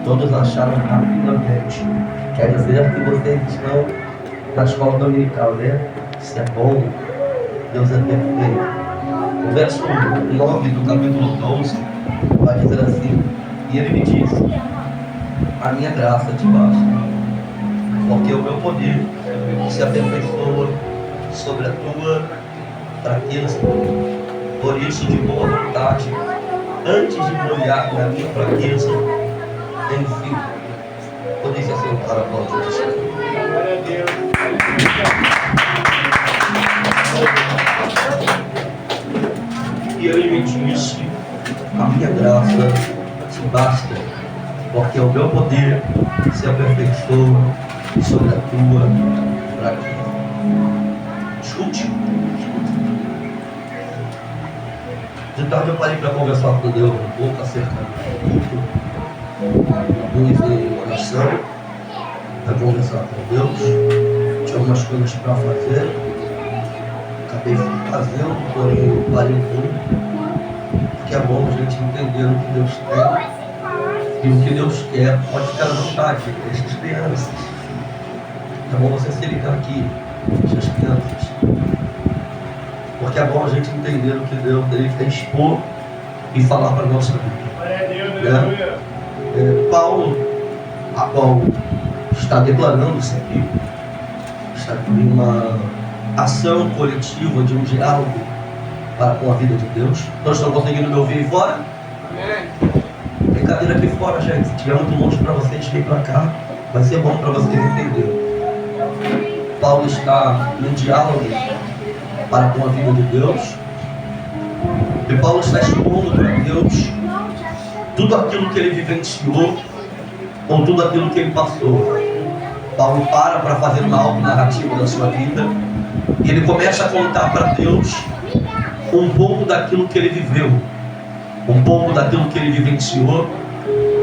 Todos acharam rapidamente. Quer dizer que vocês estão na escola dominical, né? Isso é bom. Deus é perfeito. O verso 9 do capítulo 12 vai dizer assim: e ele me disse: a minha graça te basta, porque o meu poder se aperfeiçoa sobre a tua fraqueza. Por isso, de boa vontade, antes de me olhar na minha fraqueza, enfim, poder se assentar a volta de Deus. E ele me disse: a minha graça te basta, porque o meu poder se aperfeiçoa sobre a tua fraqueza. Escute. De tarde eu parei para conversar com Deus um pouco acerca do culto. Pus em oração para conversar com Deus. Tinha algumas coisas para fazer. Acabei fazendo, porém eu parei um pouco. Porque é bom a gente entender o que Deus tem. E o que Deus quer, pode ficar à vontade, deixa as crianças. É bom você se ligar aqui, deixa as crianças. Porque é bom a gente entender o que Deus quer expor e falar para a nossa vida. Paulo, a qual está declarando isso aqui, está em uma ação coletiva de um diálogo para com a vida de Deus. Nós estamos conseguindo me ouvir aí fora? Tem cadeira aqui fora, gente. Se tiver muito longe para vocês, vem para cá. Vai ser bom para vocês entenderem. Paulo está em um diálogo para com a vida de Deus. E Paulo está expondo para Deus tudo aquilo que ele vivenciou ou tudo aquilo que ele passou. Paulo para fazer uma auto-narrativa da sua vida e ele começa a contar para Deus um pouco daquilo que ele viveu, um pouco daquilo que ele vivenciou.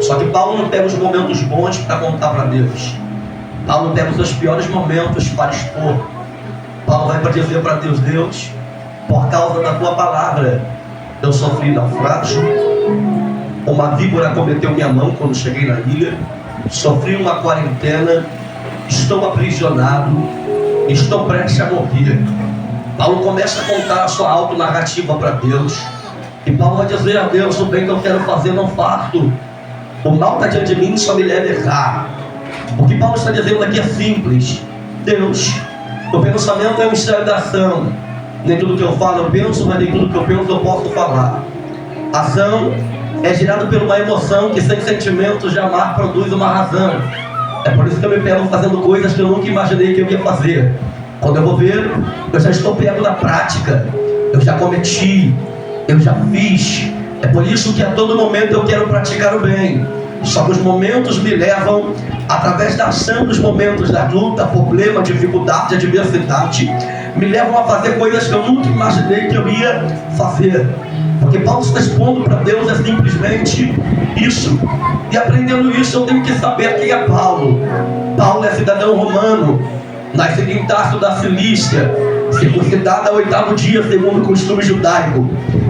Só que Paulo não pega os momentos bons para contar para Deus. Paulo pega os seus piores momentos para expor. Paulo vai para dizer para Deus: Deus, por causa da tua palavra, eu sofri naufrágio, uma víbora cometeu minha mão quando cheguei na ilha, sofri uma quarentena, estou aprisionado, estou prestes a morrer. Paulo começa a contar a sua auto-narrativa para Deus. E Paulo vai dizer a Deus: o bem que eu quero fazer não faço, o mal está diante de mim só me leva a errar. O que Paulo está dizendo aqui é simples: Deus, o pensamento é um mistério da ação. Nem tudo que eu falo eu penso, mas nem tudo que eu penso eu posso falar. Ação é gerada por uma emoção que sem sentimento jamais produz uma razão. É por isso que eu me pego fazendo coisas que eu nunca imaginei que eu ia fazer. Quando eu vou ver, eu já estou pego na prática. Eu já cometi, eu já fiz. É por isso que a todo momento eu quero praticar o bem. Só que os momentos me levam, através da ação dos momentos da luta, problema, dificuldade, adversidade, me levam a fazer coisas que eu nunca imaginei que eu ia fazer. Porque Paulo está expondo para Deus é simplesmente isso. E aprendendo isso eu tenho que saber quem é Paulo. Paulo é cidadão romano, nascido em Tarso da Cilícia, circuncidado ao 8º dia segundo o costume judaico,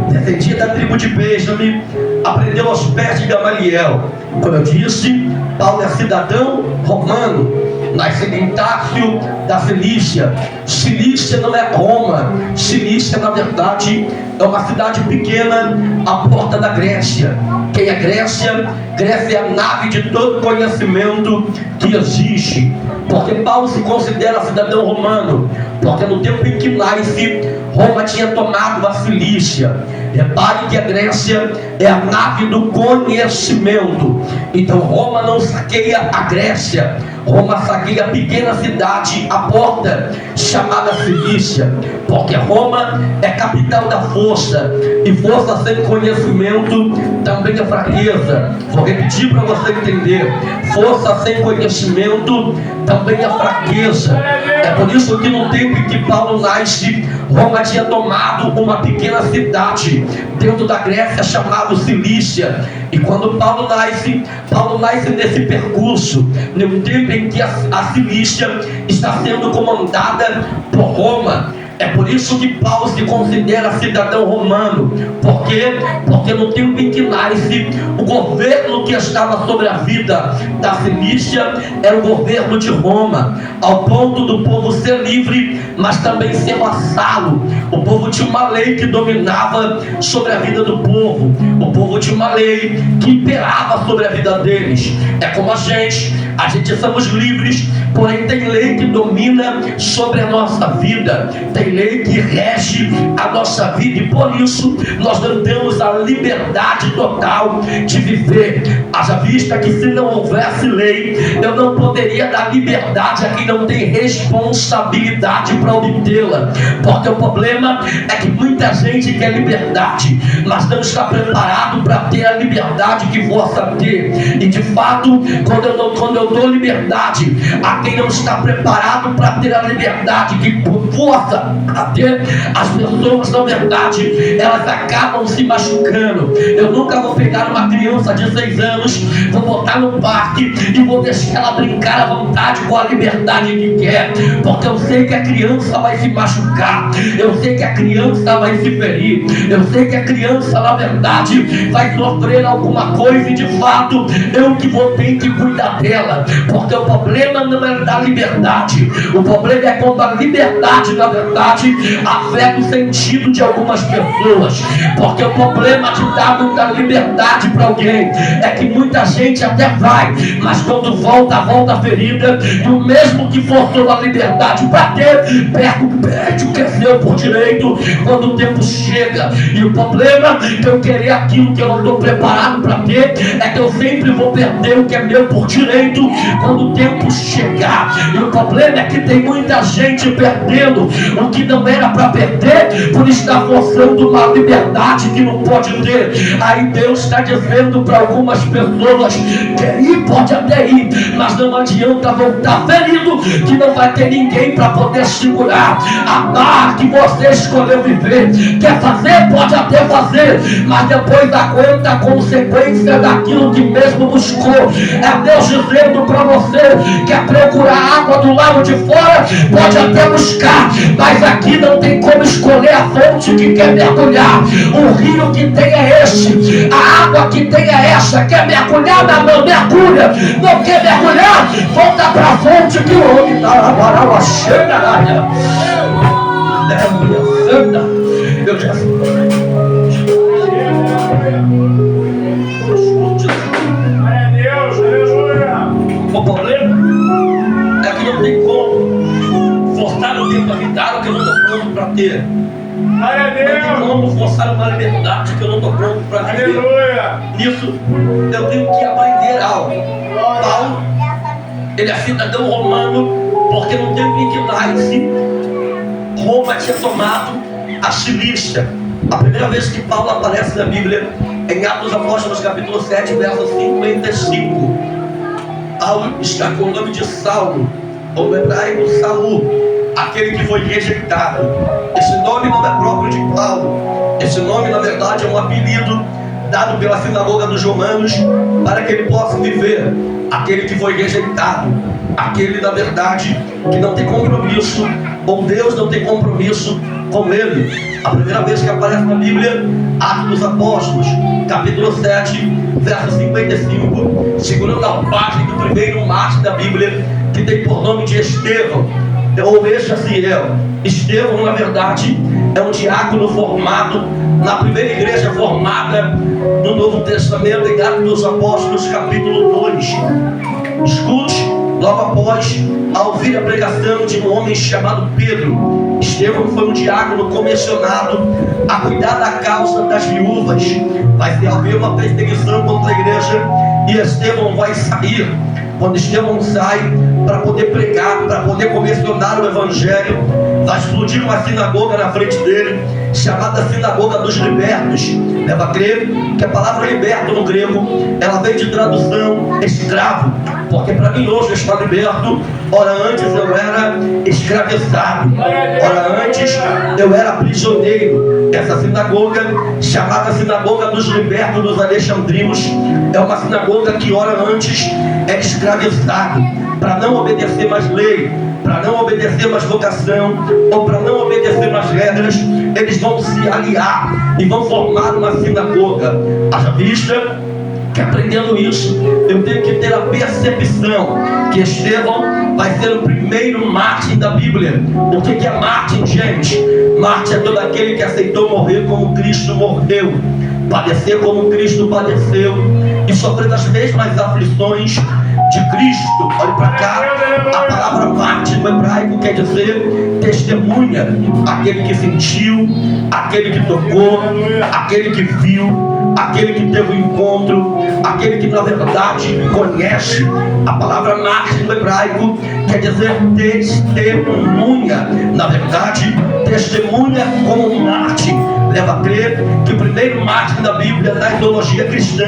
descendia da tribo de Benjamim, aprendeu aos pés de Gamaliel. Como eu disse, Paulo é cidadão romano, nascido em Tarso da Cilícia. Cilícia não é Roma. Cilícia, na verdade, é uma cidade pequena à porta da Grécia. Quem é Grécia? Grécia é a nave de todo conhecimento que existe. Porque Paulo se considera cidadão romano, porque no tempo em que nasce, Roma tinha tomado a Cilícia. Repare que a Grécia é a nave do conhecimento. Então Roma não saqueia a Grécia, Roma saqueia a pequena cidade à porta chamada Cilícia. Porque Roma é capital da força, e força sem conhecimento também é fraqueza. Vou repetir para você entender: força sem conhecimento também é fraqueza. É por isso que no tempo em que Paulo nasce, Roma tinha tomado uma pequena cidade dentro da Grécia chamada Cilícia. E quando Paulo nasce nesse percurso, no tempo em que a Cilícia está sendo comandada por Roma. É por isso que Paulo se considera cidadão romano. Por quê? Porque no tempo em que nasce, o governo que estava sobre a vida da Fenícia era o governo de Roma, ao ponto do povo ser livre, mas também ser vassalo. O povo tinha uma lei que dominava sobre a vida do povo. O povo tinha uma lei que imperava sobre a vida deles. É como a gente somos livres, porém tem lei que domina sobre a nossa vida, tem lei que rege a nossa vida, e por isso nós não temos a liberdade total de viver. Haja vista que se não houvesse lei, eu não poderia dar liberdade a quem não tem responsabilidade para obtê-la, porque o problema é que muita gente quer liberdade, mas não está preparado para ter a liberdade que possa ter. E de fato, quando eu dou liberdade a quem não está preparado para ter a liberdade que possa ter, as pessoas, na verdade, elas acabam se machucando. Eu nunca vou pegar uma criança de 6 anos, vou botar no parque e vou deixar ela brincar à vontade com a liberdade que quer, porque eu sei que a criança vai se machucar, eu sei que a criança vai se ferir, eu sei que a criança, na verdade, vai sofrer alguma coisa, e de fato eu que vou ter que cuidar dela, porque o problema não é da liberdade, o problema é quando a liberdade, na verdade, afeta o sentido de algumas pessoas, porque o problema de dar muita liberdade para alguém é que muita gente até vai, mas quando volta ferida, e o mesmo que forçou a liberdade para ter, perde o que é seu por direito quando o tempo chega. E o problema de eu querer aquilo que eu não estou preparado para ter é que eu sempre vou perder o que é meu por direito quando o tempo chegar. E o problema é que tem muita gente perdendo o que não era para perder por estar forçando uma liberdade que não pode ter. Aí Deus está dizendo para algumas pessoas: quer ir, pode até ir, mas não adianta voltar ferido, que não vai ter ninguém para poder segurar a barra que você escolheu viver. Quer fazer, pode até fazer, mas depois aguenta a consequência daquilo que mesmo buscou. É Deus dizendo para você: quer procurar água do lado de fora, pode até buscar, mas aqui não tem como escolher a fonte que quer mergulhar. O rio que tem é este, a água que tem é esta. Quer mergulhar? Não mergulha. Não quer mergulhar? Volta para a fonte que o homem está lá cheia na área. Eu já o problema é que não tem como forçar o tempo a me dar o que eu não estou pronto para ter. Não tem como forçar uma liberdade que eu não estou pronto para viver. Nisso eu tenho que aprender algo. Paulo, ele é cidadão romano, porque no tempo em que nasce, Roma tinha tomado a Cilícia. A primeira vez que Paulo aparece na Bíblia, em Atos Apóstolos capítulo 7, verso 55. Paulo está com o nome de Saulo, ou hebraico Saul, aquele que foi rejeitado. Esse nome não é próprio de Paulo. Esse nome, na verdade, é um apelido dado pela sinagoga dos romanos para que ele possa viver. Aquele que foi rejeitado, aquele, na verdade, que não tem compromisso com Deus, não tem compromisso com ele. A primeira vez que aparece na Bíblia, Atos dos Apóstolos, capítulo 7, verso 55, segurando a página do primeiro mártir da Bíblia, que tem por nome de Estevão, ou Mexiasiel. Estevão, na verdade, é um diácono formado na primeira igreja formada no Novo Testamento, em Atos dos Apóstolos, capítulo 2. Escute, logo após a ouvir a pregação de um homem chamado Pedro, Estevão foi um diácono comissionado a cuidar da causa das viúvas. Vai haver uma perseguição contra a igreja e Estevão vai sair. Quando Estevão sai para poder pregar, para poder comissionar o evangelho, vai explodir uma sinagoga na frente dele, chamada Sinagoga dos Libertos. Leva a crer que a palavra liberto no grego, ela vem de tradução escravo, porque para mim hoje eu estou liberto. Ora antes eu era escravizado, ora antes eu era prisioneiro. Essa sinagoga, chamada Sinagoga dos Libertos dos Alexandrinos, é uma sinagoga que ora antes é escravizado, para não obedecer mais lei, para não obedecer mais vocação, ou para não obedecer mais regras, eles vão se aliar e vão formar uma sinagoga. Haja vista que aprendendo isso, eu tenho que ter a percepção que Estevão vai ser o primeiro mártir da Bíblia. O que é mártir, gente? Mártir é todo aquele que aceitou morrer como Cristo morreu, padecer como Cristo padeceu e sofrer as mesmas aflições de Cristo. Olhe para cá, a palavra mártir no hebraico quer dizer testemunha, aquele que sentiu, aquele que tocou, aquele que viu, aquele que teve um encontro, aquele que na verdade conhece. A palavra mártir no hebraico quer dizer testemunha. Na verdade, testemunha como um mártir leva a crer que o primeiro mártir da Bíblia, da ideologia cristã,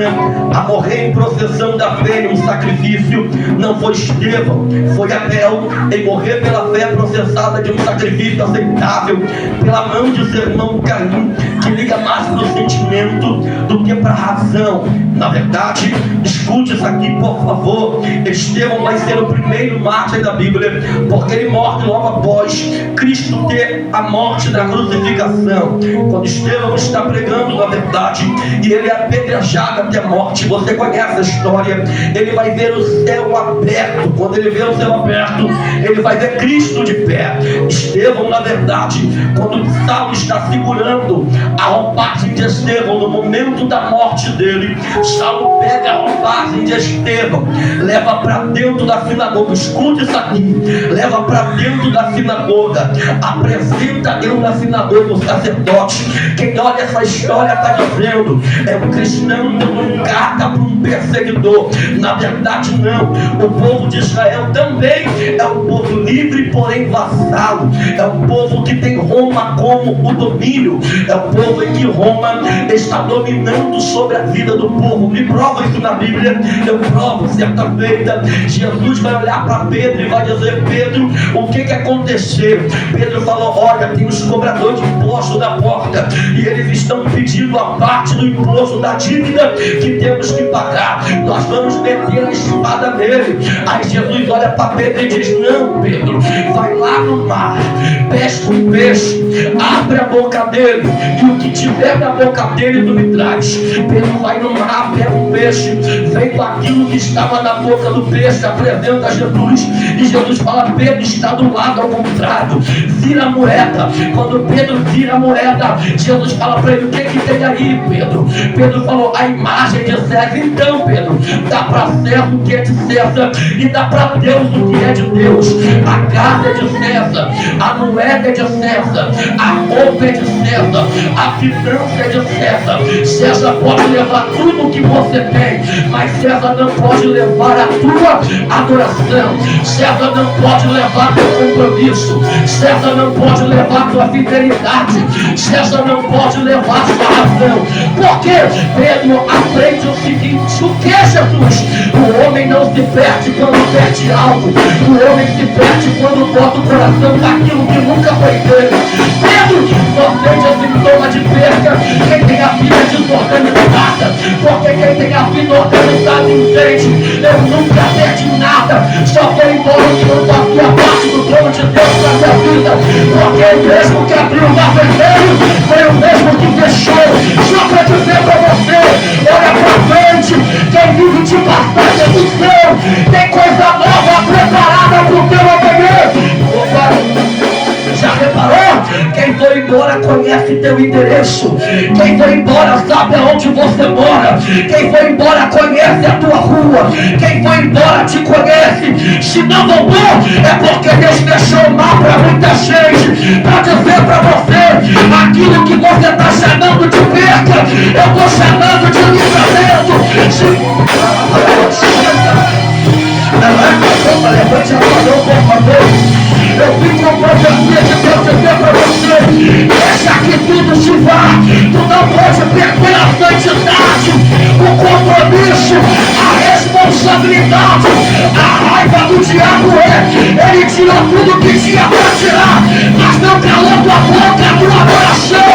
a morrer em processão da fé, em um sacrifício, não foi Estevão, foi Abel, em morrer pela fé processada de um sacrifício aceitável, pela mão de seu irmão Caim, que liga mais para o sentimento do que para a razão. Na verdade, escute isso aqui, por favor. Estevão vai ser o primeiro mártir da Bíblia, porque ele morre logo após Cristo ter a morte da crucificação. Quando Estevão está pregando na verdade e ele é apedrejado até a morte, você conhece a história, ele vai ver o céu aberto. Quando ele vê o céu aberto, ele vai ver Cristo de pé. Estevão, na verdade, quando Saulo está segurando a roupagem de Estevão no momento da morte dele, Saulo pega a roupagem de Estevão, leva para dentro da sinagoga. Escute isso aqui, leva para dentro da sinagoga, apresenta dentro da sinagoga o sacerdote. Quem olha essa história está dizendo, é um cristão dando carta para um perseguidor. Na verdade não, o povo de Israel também é um povo livre, porém vassalo. É um povo que tem Roma como o domínio. É um povo em que Roma está dominando sobre a vida do povo. Me prova isso na Bíblia. Eu provo. Certa feita, Jesus vai olhar para Pedro e vai dizer: Pedro, o que aconteceu? Pedro falou: olha, tem os cobradores de imposto na porta e eles estão pedindo a parte do imposto da dívida que temos que pagar. Nós vamos meter a espada nele. Aí Jesus olha para Pedro e diz: não, Pedro, vai lá no mar, pesca um peixe, abre a boca dele e o que tiver na boca dele tu me traz. Pedro vai no mar, pega um peixe, vem com aquilo que estava na boca do peixe, apresenta a Jesus e Jesus fala: Pedro, está do lado ao contrário, vira a moeda. Quando Pedro vira a moeda, Jesus fala para ele: o que tem aí, Pedro? Pedro falou: a imagem de César. Então, Pedro, dá para César o que é de César e dá para Deus o que é de Deus. A casa é de César, a moeda é de César, a roupa é de César, a finança é de César. César pode levar tudo o que você tem, mas César não pode levar a tua adoração. César não pode levar teu compromisso. César não pode levar tua fidelidade. César não pode levar sua razão. Porque Pedro aprende o seguinte: o que é Jesus? O homem não se perde quando perde algo. O homem se perde quando bota o coração naquilo que nunca foi dele. Pedro só sente a sintoma de perca quem tem a vida desorganizada. Porque quem tem a vida organizada entende: eu nunca perdi nada, só foi embora que não fazia parte do plano de Deus para minha vida. Porque o mesmo que abriu o mar vermelho foi o mesmo que fechou. Só para dizer para você: olha para frente, quem vive de passagem do céu tem coisa nova preparada para o teu amanhã. Já reparou? Quem foi embora conhece teu endereço. Quem foi embora sabe aonde você mora. Quem foi embora conhece a tua rua. Quem foi embora te conhece. Se não voltou, é porque Deus deixou o mar para muita gente, para dizer para você: aquilo que você está chamando de perca, eu estou chamando de livramento. Levante a mão, por favor. Eu vim com profecia de Deus dizer para você: deixa que tudo se vá. Tu não pode perder a santidade, o compromisso, a responsabilidade. A raiva do diabo ele tirou tudo que tinha para tirar, mas não calou tua boca, tua adoração.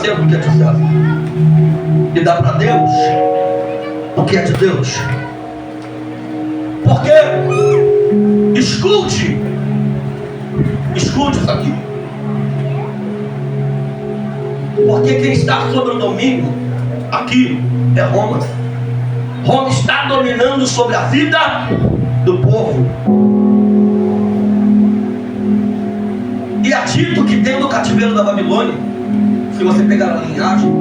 César o que é de César. E dá para Deus o que é de Deus. Porque, escute isso aqui. Porque quem está sob o domínio aqui é Roma. Roma está dominando sobre a vida do povo. E é dito que dentro do cativeiro da Babilônia, se você pegar a linhagem,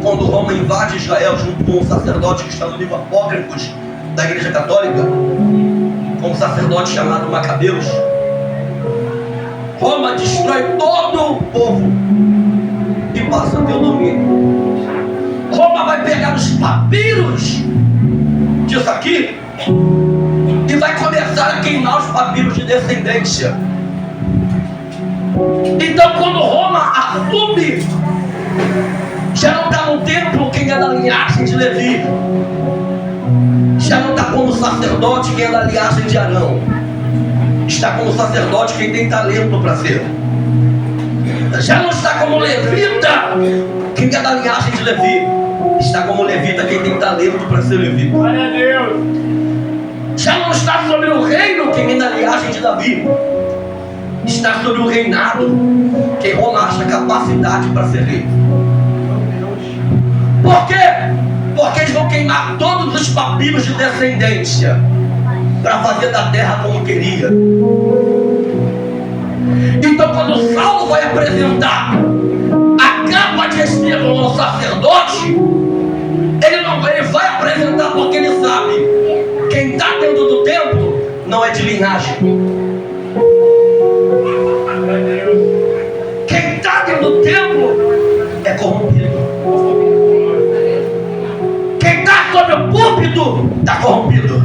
quando Roma invade Israel junto com um sacerdote que está no livro Apócrifos da Igreja Católica, com um sacerdote chamado Macabeus, Roma destrói todo o povo e passa a ter o domínio. Roma vai pegar os papiros disso aqui e vai começar a queimar os papiros de descendência. Então, quando Roma assume, já não está no templo quem é da linhagem de Levi, já não está como sacerdote quem é da linhagem de Arão, está como sacerdote quem tem talento para ser. Já não está como levita quem é da linhagem de Levi, está como levita quem tem talento para ser levita. Glória a Deus. Já não está sobre o reino quem é da linhagem de Davi, está sobre o reinado quem Roma acha capacidade para ser rei. Por quê? Porque eles vão queimar todos os papiros de descendência para fazer da terra como queria. Então, quando Saulo vai apresentar a capa de Estevão ao sacerdote, ele vai apresentar porque ele sabe: quem está dentro do templo não é de linhagem. Quem está dentro do templo é corrompido. Quem está sobre o púlpito está corrompido.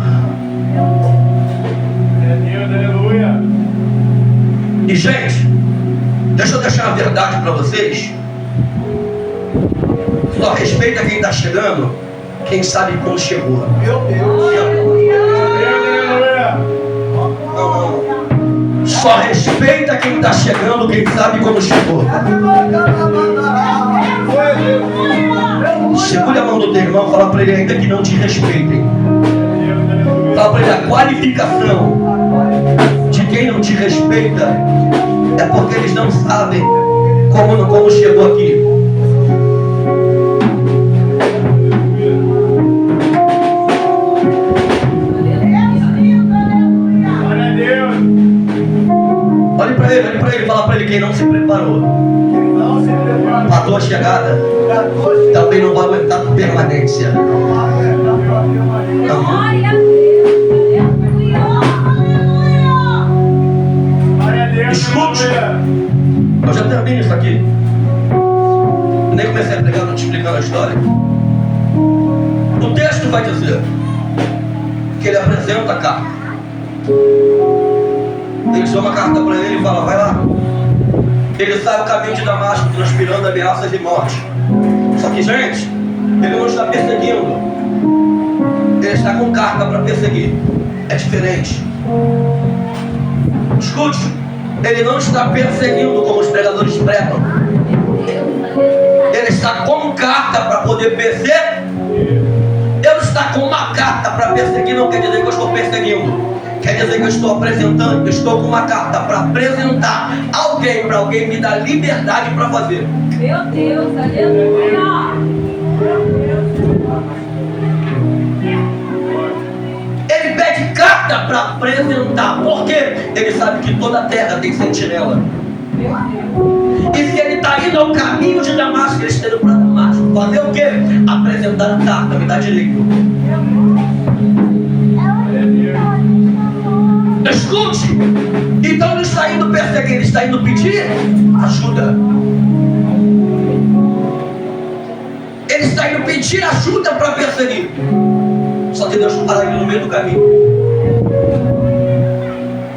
Aleluia. E gente, deixa eu deixar a verdade para vocês. Só respeita quem está chegando, quem sabe como chegou. Meu Deus. Só respeita quem está chegando, quem sabe como chegou. Segure a mão do teu irmão, fala para ele ainda que não te respeitem. Fala para ele: a qualificação de quem não te respeita é porque eles não sabem como chegou aqui. Olhe para ele, fala para ele: quem não se preparou para a tua chegada também não vai aguentar a permanência. Escute, eu já termino isso aqui. Nem comecei a pregar, não te explicando a história. O texto vai dizer que ele apresenta a carta. Ele chama a carta para ele e fala: vai lá. Ele sai o caminho de Damasco, transpirando ameaças de morte. Só que, gente, ele não está perseguindo. Ele está com carta para perseguir. É diferente. Escute, ele não está perseguindo como os pregadores pregam. Ele está com carta para poder perseguir. Ele está com uma carta para perseguir, não quer dizer que eu estou perseguindo. Quer dizer que eu estou apresentando, estou com uma carta para apresentar alguém, para alguém me dar liberdade para fazer. Meu Deus, aleluia! Ele pede carta para apresentar, porque ele sabe que toda a terra tem sentinela. E se ele está indo ao caminho de Damasco, ele está indo para Damasco, fazer o quê? Apresentar a carta, me dá direito. Escute, então ele está indo perseguir, ele está indo pedir ajuda. Ele está indo pedir ajuda para perseguir. Só que Deus para ele no meio do caminho.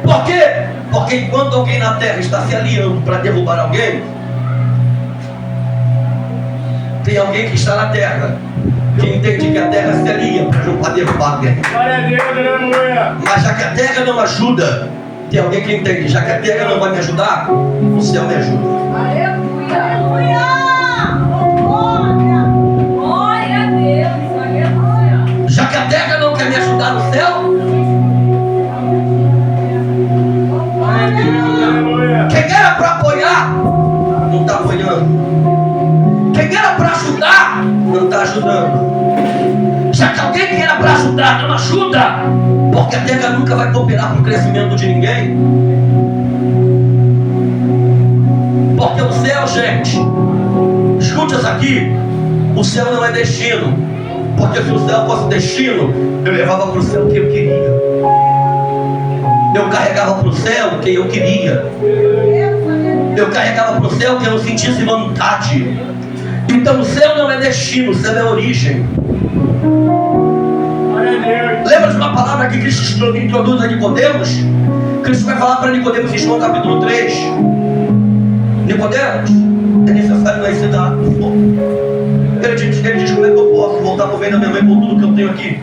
Por quê? Porque enquanto alguém na terra está se aliando para derrubar alguém, tem alguém que está na terra que entende que a terra se alia para derrubar alguém. Glória a Deus, aleluia. Mas já que a terra não ajuda, tem alguém que entende: já que a terra não vai me ajudar, o céu me ajuda. Aleluia! não está apoiando. Quem era para ajudar, não está ajudando. Já que alguém que era para ajudar não ajuda, porque a terra nunca vai cooperar para o crescimento de ninguém. Porque o céu, gente, escute isso aqui, o céu não é destino. Porque se o céu fosse destino, eu levava para o céu o que eu queria. Eu carregava para o céu o que eu queria. Eu carregava para o céu o que eu sentisse vontade. Então o céu não é destino, o céu é origem. Lembra de uma palavra que Cristo introduz a Nicodemos? Cristo vai falar para Nicodemos em João capítulo 3. Nicodemos, é necessário nascer da água do fogo. Ele diz, como é que eu posso voltar para o reino da minha mãe com tudo que eu tenho aqui?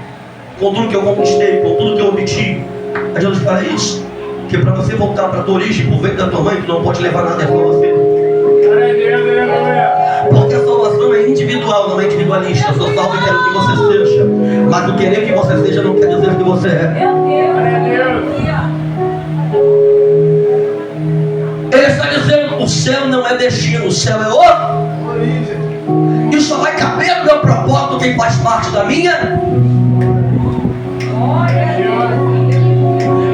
Com tudo que eu conquistei, com tudo que eu obtive. Aí Jesus fala isso, que para você voltar para a tua origem, para o ventre da tua mãe, tu não pode levar nada com você. Porque a salvação é individual, não é individualista. Eu sou salvo e quero que você seja. Mas o querer que você seja não quer dizer que você é. Ele está dizendo, o céu não é destino, o céu é origem. E só vai caber no meu propósito quem faz parte da minha.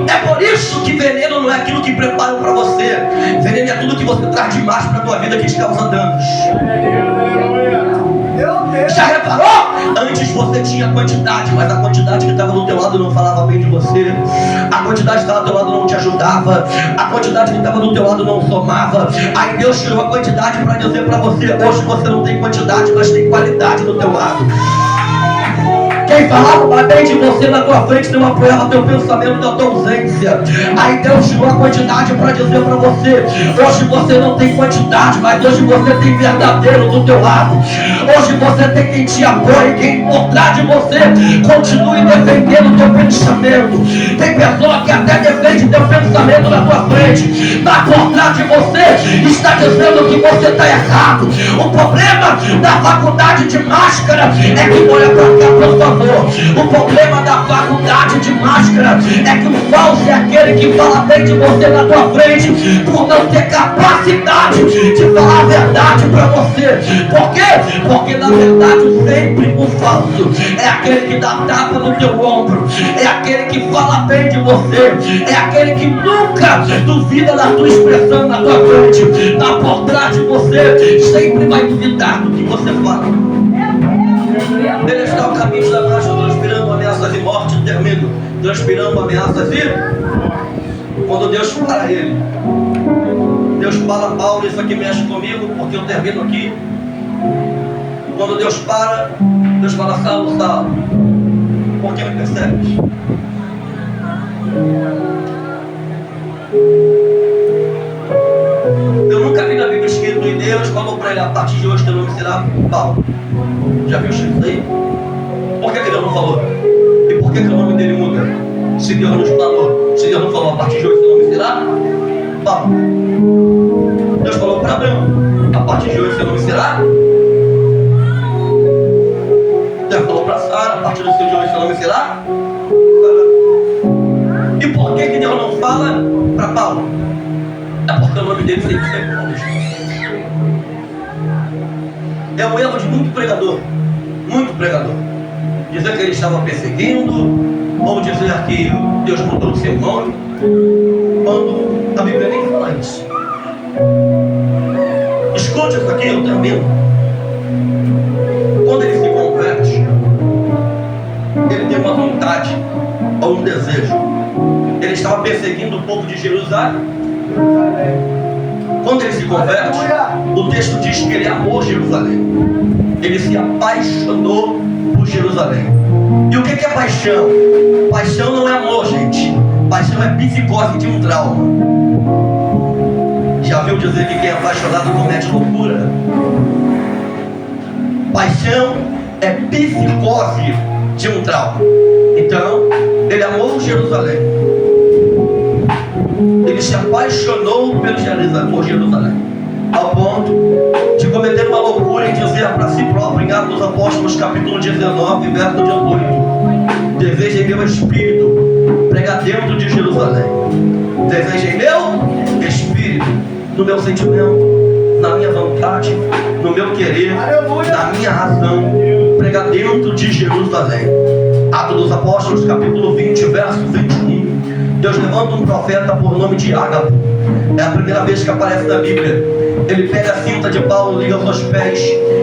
É por isso que veneno não é aquilo que preparam para você. Veneno é tudo que você traz de mais para a tua vida que te causa danos. Já reparou? Antes você tinha quantidade, mas a quantidade que estava do teu lado não falava bem de você. A quantidade que estava do teu lado não te ajudava. A quantidade que estava do teu lado não somava. Aí Deus tirou a quantidade para dizer para você, hoje você não tem quantidade, mas tem qualidade do teu lado. Quem falava bem de você na tua frente não apoiava teu pensamento da tua ausência. Aí Deus tirou a quantidade para dizer para você, hoje você não tem quantidade, mas hoje você tem verdadeiro do teu lado. Hoje você tem quem te apoie, quem por trás de você continue defendendo o teu pensamento. Tem pessoa que até defende teu pensamento na tua frente, mas por trás de você está dizendo que você está errado. O problema da faculdade de máscara é que olha para cá, por favor. O problema da faculdade de máscara é que o falso é aquele que fala bem de você na tua frente por não ter capacidade de falar a verdade para você. Por quê? Porque na verdade sempre o falso é aquele que dá tapa no teu ombro, é aquele que fala bem de você, é aquele que nunca duvida da tua expressão na tua frente. Tá por trás de você, sempre vai duvidar do que você fala. Ele está ao caminho da marcha, transpirando ameaças de morte, termino, transpirando ameaças e... Quando Deus para ele, Deus fala, Paulo, isso aqui mexe comigo, porque eu termino aqui. Quando Deus para, Deus fala, Saulo, Saulo, por que me percebes? Eu nunca vi na Bíblia escrito, e Deus falou para ele, a partir de hoje teu nome será Paulo. Já viu isso aí? Por que Deus não falou? E por que o nome dele muda? Se Deus nos falou, se Deus não falou, a partir de hoje seu nome será Paulo. Deus falou para Abraão, a partir de hoje seu nome será. Deus falou para Sara, a partir do seu de hoje seu nome será. E por que Deus não fala para Paulo? É porque o nome dele sempre foi Paulo. É um erro de muito pregador. Dizer que ele estava perseguindo, ou dizer que Deus mudou o seu nome, quando a Bíblia nem fala isso. Escute isso aqui, eu termino. Quando ele se converte, ele tem uma vontade ou um desejo. Ele estava perseguindo o povo de Jerusalém. Quando ele se converte, o texto diz que ele amou Jerusalém. Ele se apaixonou por Jerusalém. E o que é paixão? Paixão não é amor, gente. Paixão é psicose de um trauma. Já viu dizer que quem é apaixonado comete loucura? Paixão é psicose de um trauma. Então, ele amou Jerusalém. Ele se apaixonou por Jerusalém, ao ponto de cometer uma loucura em dizer para si próprio, em Atos dos Apóstolos, capítulo 19, verso 18: deseja em meu espírito pregar dentro de Jerusalém. Deseja em meu espírito, no meu sentimento, na minha vontade, no meu querer, na minha razão, pregar dentro de Jerusalém. Atos dos Apóstolos, capítulo 20, verso 21. Deus levanta um profeta por nome de Ágabo. É a primeira vez que aparece na Bíblia. Ele pega a cinta de Paulo, liga aos seus pés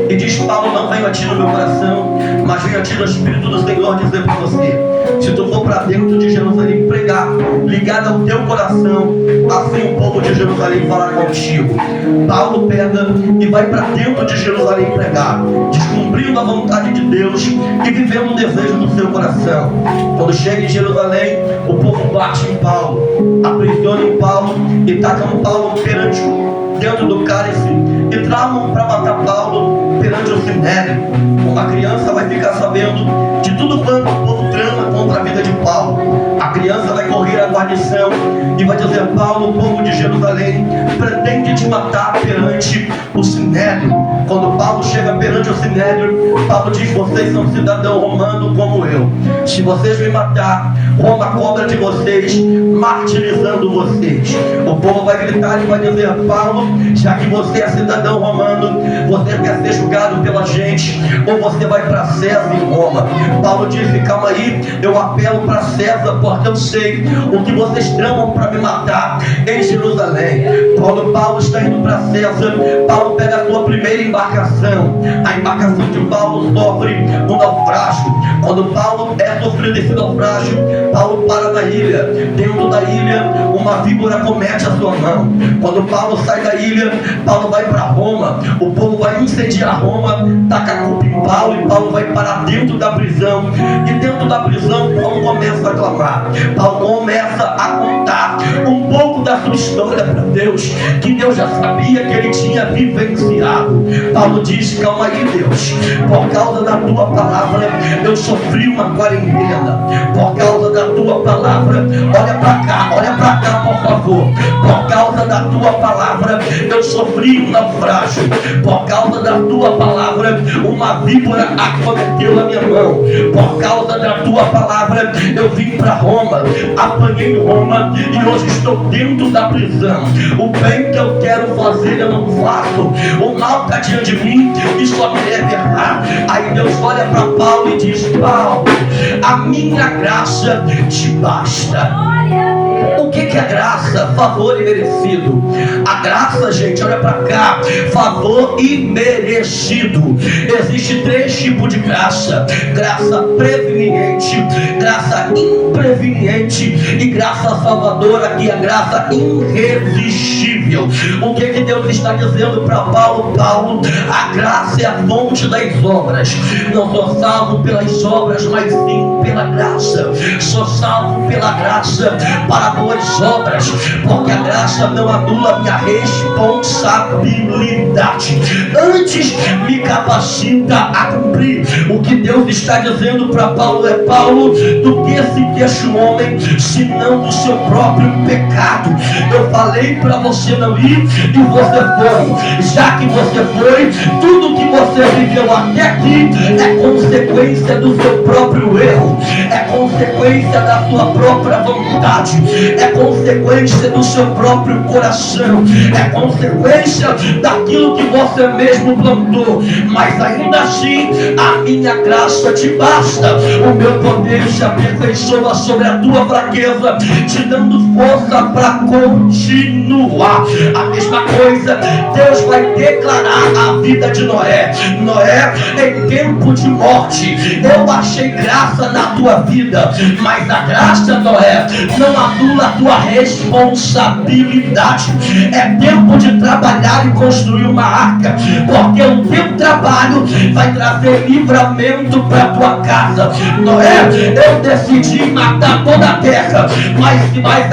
e diz: Paulo, não venho a ti no meu coração, mas venho a ti no Espírito do Senhor dizer para você: se tu for para dentro de Jerusalém pregar, ligado ao teu coração, assim o povo de Jerusalém falará contigo. Paulo pega e vai para dentro de Jerusalém pregar, descumprindo a vontade de Deus e vivendo o desejo do seu coração. Quando chega em Jerusalém, o povo bate em Paulo, aprisiona em Paulo e tacam Paulo perante dentro do cálice e tramam para matar Paulo perante o sinédrio. Uma criança vai ficar sabendo de tudo quanto o povo trama contra a vida de Paulo. A criança vai correr à guarnição e vai dizer: Paulo, o povo de Jerusalém pretende te matar perante o sinédrio. Quando Paulo chega perante o sinédrio, Paulo diz: vocês são cidadão romano como eu. Se vocês me matar, Roma cobra de vocês, martirizando vocês. O povo vai gritar e vai dizer: Paulo, já que você é cidadão romano, você quer ser julgado pela gente, ou você vai para César em Roma. Paulo disse: calma aí, eu apelo para César, porque eu sei o que vocês tramam para me matar em Jerusalém. Quando Paulo está indo para César, Paulo pega a sua primeira embarcação. A embarcação de Paulo sofre um naufrágio. Quando Paulo é sofrido esse naufrágio, Paulo para na ilha. Dentro da ilha, uma víbora comete a sua mão. Quando Paulo sai da ilha, Paulo vai para Roma. O povo vai incendiar Roma, taca a culpa em Paulo e Paulo vai parar dentro da prisão. E dentro da prisão, Paulo começa a clamar. Paulo começa a contar um pouco da sua história para Deus, que Deus já sabia que ele tinha vivenciado. Paulo diz: calma aí, Deus, por causa da tua palavra eu sofri uma quarentena. Por causa da tua palavra, olha pra cá, por favor. Por causa da tua palavra eu sofri um naufrágio. Por causa da tua palavra uma víbora acometeu a minha mão. Por causa da tua palavra eu vim para Roma, apanhei em Roma e hoje estou dentro da prisão. O bem que eu quero fazer eu não faço, o mal está diante de mim e só me leva errar. Aí Deus olha para Paulo e diz: Paulo, a minha graça te basta. O que é graça? Favor imerecido. A graça, gente, olha pra cá: favor imerecido. Existem três tipos de graça: graça preveniente, graça impreveniente e graça salvadora, que é a graça irresistível. O que Deus está dizendo para Paulo? Paulo, a graça é a fonte das obras. Não sou salvo pelas obras, mas sim pela graça. Sou salvo pela graça para boas obras, porque a graça não anula minha responsabilidade, antes me capacita a cumprir. O que Deus está dizendo para Paulo é: Paulo, do que se queixa o homem, senão do seu próprio pecado? Eu falei para você não ir e você foi. Já que você foi, tudo que você viveu até aqui é consequência do seu próprio erro, é consequência da sua própria vontade, é consequência do seu próprio coração, é consequência daquilo que você mesmo plantou. Mas ainda assim, a minha graça te basta. O meu poder se aperfeiçoa sobre a tua fraqueza, te dando força para continuar. A mesma coisa Deus vai declarar a vida de Noé. Noé, em tempo de morte, eu achei graça na tua vida, mas a graça, Noé, não anula a tua responsabilidade. É tempo de trabalhar e construir uma arca, porque o teu trabalho vai trazer livramento para tua casa. Noé, eu decidi matar toda a terra, mas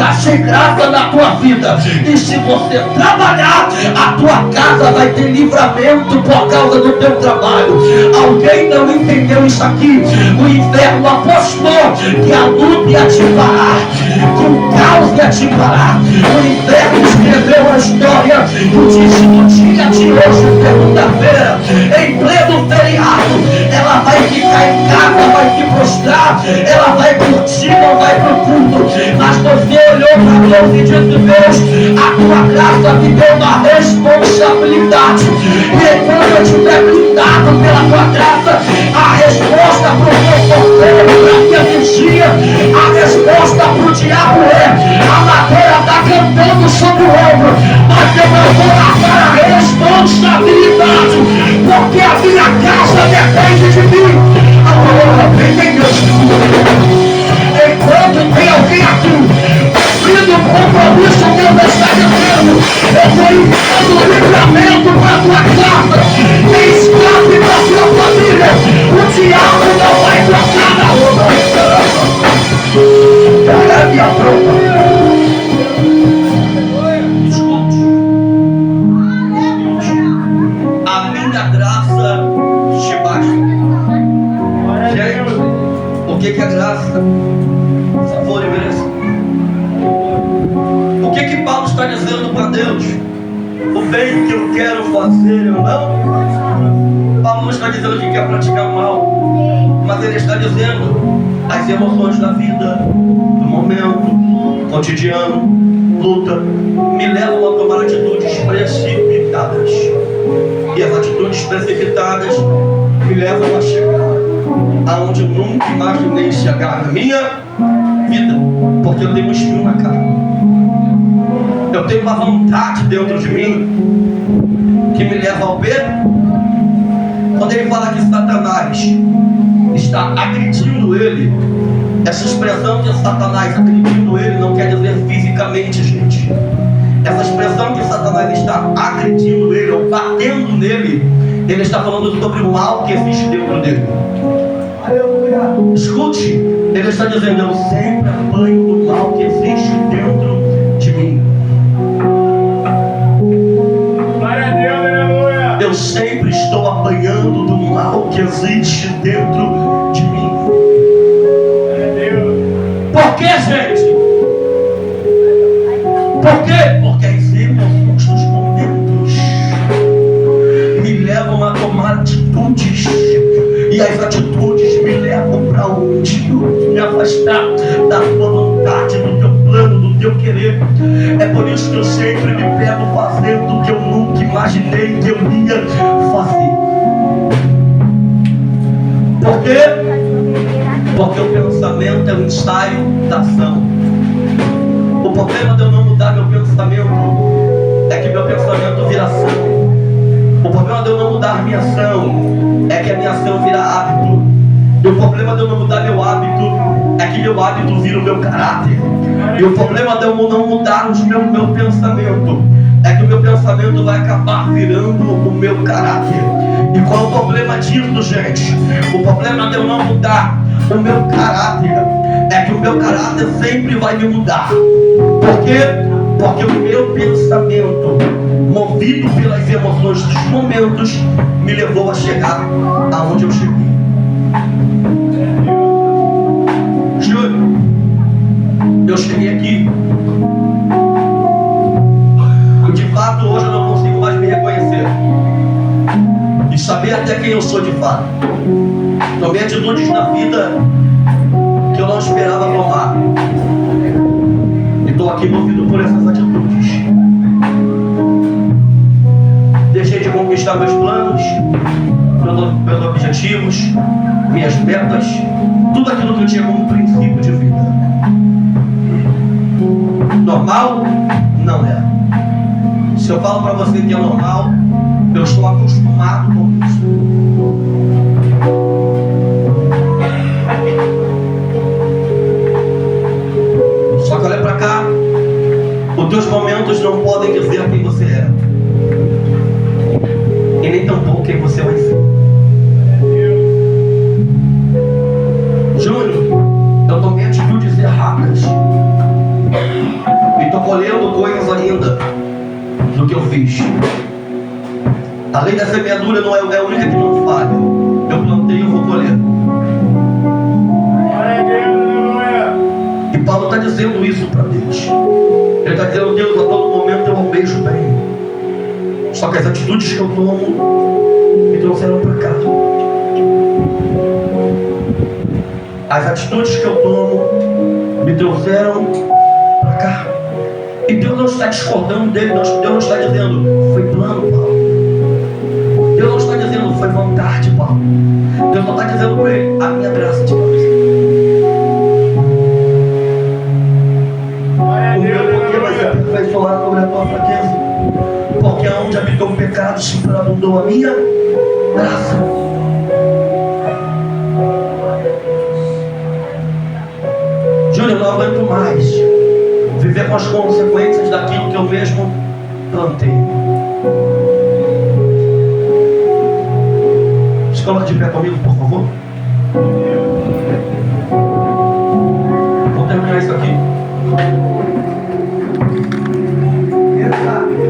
achei graça na tua vida, e se você trabalhar, a tua casa vai ter livramento por causa do teu trabalho. Alguém não entendeu isso aqui? O inferno apostou que a luta ia te parar, que o caos ia te parar. O inferno escreveu a história que disse: no dia de hoje, segunda-feira, em pleno feriado, ela vai ficar em casa, vai se prostrar, ela vai curtir, não vai pro culto. Mas você olhou para Deus e disse: Deus, a tua graça me deu uma responsabilidade. E enquanto eu estiver blindado pela tua graça, a resposta para o meu porteiro, para a minha vigia, a resposta para o diabo é: a madeira está cantando sobre o ombro, mas eu não vou largar a responsabilidade, porque a minha casa depende de mim. Enquanto tem alguém aqui cumprindo o compromisso que Deus está dizendo, eu vou enviando o livramento para a tua casa, quem escape para a tua família, o diabo não vai tocar na rua. Cara, minha prova. Escute, a minha graça te basta. Gente, o que é graça? Favor e graça. O que Paulo está dizendo para Deus? O bem que eu quero fazer, eu não. Paulo não está dizendo que quer praticar o mal, mas ele está dizendo as emoções da vida, do momento, cotidiano, luta, me levam a tomar atitudes precipitadas. E as atitudes precipitadas me levam a chegar aonde eu nunca imaginei chegar na minha vida, porque eu tenho um espinho na cara. Eu tenho uma vontade dentro de mim que me leva ao Pedro. Quando ele fala que Satanás está agredindo ele, essa expressão de Satanás agredindo ele não quer dizer fisicamente, gente. Essa expressão que Satanás está agredindo ele ou batendo nele, ele está falando sobre o mal que existe dentro dele. Escute, ele está dizendo: eu sempre apanho do mal que existe dentro de mim. Glória a Deus, aleluia. Eu sempre estou apanhando do mal que existe dentro de mim. Glória a Deus. Por que, gente? Por quê? Porque as emoções dos momentos me levam a tomar atitudes, e as atitudes me levam para onde? Me afastar da tua vontade, do teu plano, do teu querer. É por isso que eu sempre me pego fazendo o que eu nunca imaginei que eu ia fazer. Por quê? Porque o pensamento é o ensaio da ação. O problema de eu não mudar meu pensamento é que meu pensamento vira ação. O problema de eu não mudar minha ação é que a minha ação vira hábito. E o problema de eu não mudar meu hábito é que meu hábito vira o meu caráter. E o problema de eu não mudar o meu pensamento é que o meu pensamento vai acabar virando o meu caráter. E qual é o problema disso, gente? O problema de eu não mudar o meu caráter é que o meu caráter sempre vai me mudar. Por quê? Porque o meu pensamento, movido pelas emoções dos momentos, me levou a chegar aonde eu cheguei. Júlio, eu cheguei aqui e de fato hoje eu não consigo mais me reconhecer e saber até quem eu sou de fato. Tomei atitudes na vida que eu não esperava tomar. Estou aqui movido por essas atitudes. Deixei de conquistar meus planos, meus objetivos, minhas metas, tudo aquilo que eu tinha como princípio de vida. Normal? Não é. Se eu falo para você que é normal, eu estou acostumado com isso. Só que olha para cá, os teus momentos não podem dizer quem você é, e nem tampouco quem você vai ser. Júnior, eu tomei atitudes erradas e estou colhendo coisas ainda do que eu fiz. A lei da semeadura não é a única que não falha. Eu plantei e eu vou colher. E Paulo está dizendo isso para Deus. Ele está dizendo: Deus, a todo momento eu almejo bem. Só que as atitudes que eu tomo me trouxeram para cá. As atitudes que eu tomo me trouxeram E Deus não está discordando dele, Deus não está dizendo, foi plano, Paulo. Deus não está dizendo, foi vontade, Paulo. Deus não está dizendo para ele, a minha graça te basta. O meu poder vai se aperfeiçoar sobre a tua fraqueza. Porque aonde habitou o pecado, superabundou a minha graça. Júnior, não aguento mais viver com as consequências daquilo que eu mesmo plantei. Se coloca de pé comigo, por favor.